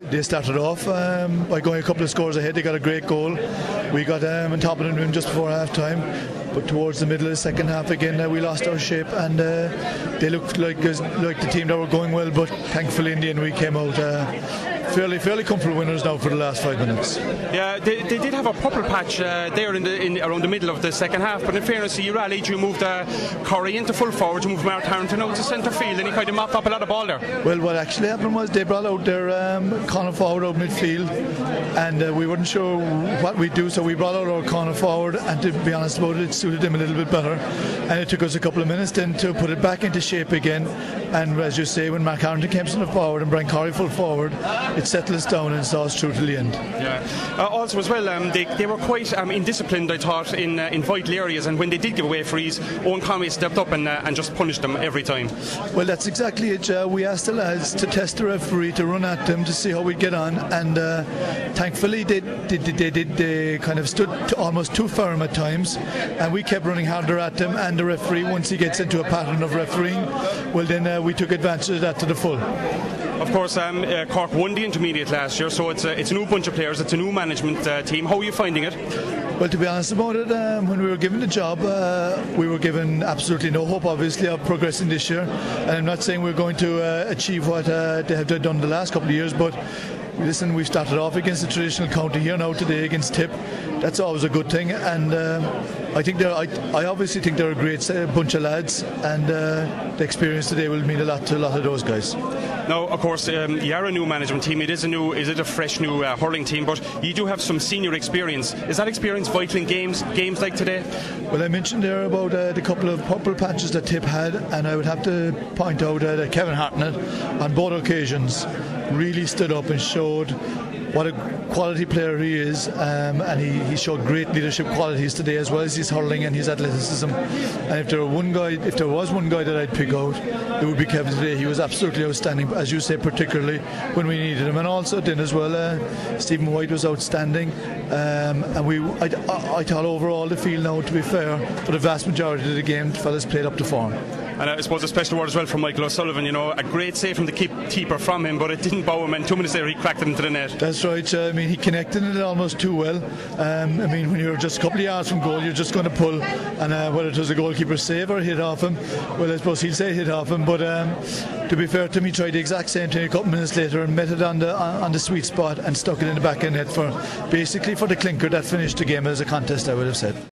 They started off by going a couple of scores ahead. They got a great goal. We got on top of them just before half time, but towards the middle of the second half again we lost our shape, and they looked like the team that were going well, but thankfully in the end we came out fairly comfortable winners now for the last 5 minutes. Yeah, they did have a purple patch there around the middle of the second half, but in fairness, you rallied. You moved Corey into full forward, you moved Mark Harrington out to centre field, and he kind of mopped up a lot of ball there. Well, what actually happened was they brought out their corner forward out midfield, and we weren't sure what we'd do, so we brought out our corner forward, and to be honest about it suited them a little bit better, and it took us a couple of minutes then to put it back into shape again. And as you say, when Mark Harrington came to the forward and brought Corey full forward, it settled us down and saw us through to the end. Yeah. Also as well, they were quite indisciplined, I thought, in vital areas, and when they did give away frees, Owen Conway stepped up and just punished them every time. Well, that's exactly it. We asked the lads to test the referee, to run at them to see how we'd get on, and thankfully they kind of stood almost too firm at times, and we kept running harder at them, and the referee, once he gets into a pattern of refereeing, well then we took advantage of that to the full. Of course, Cork won the intermediate last year, so it's a new bunch of players, it's a new management team. How are you finding it? Well, to be honest about it, when we were given the job, we were given absolutely no hope, obviously, of progressing this year. And I'm not saying we're going to achieve what they have done the last couple of years, but listen, we started off against the traditional county here now today against Tip. That's always a good thing, and I obviously think they're a great bunch of lads, and the experience today will mean a lot to a lot of those guys. Now, of course, you are a new management team. Is it a fresh new hurling team? But you do have some senior experience. Is that experience vital in games like today? Well, I mentioned there about the couple of purple patches that Tip had, and I would have to point out that Kevin Hartnett, on both occasions, really stood up and showed what a quality player he is, and he showed great leadership qualities today, as well as his hurling and his athleticism. And if there was one guy that I'd pick out, it would be Kevin today. He was absolutely outstanding, as you say, particularly when we needed him. And also then as well, Stephen White was outstanding, and I thought overall the field now, to be fair, for the vast majority of the game, the fellas played up to form. And I suppose a special word as well from Aidan O'Sullivan, a great save from the keeper from him, but it didn't bow him, and 2 minutes later he cracked it into the net. That's right. I mean, he connected it almost too well. I mean, when you're just a couple of yards from goal, you're just going to pull, and whether it was a goalkeeper save or hit off him, well, I suppose he'll say hit off him, but to be fair to him, he tried the exact same thing a couple of minutes later and met it on the sweet spot and stuck it in the back of the net for the clinker that finished the game as a contest, I would have said.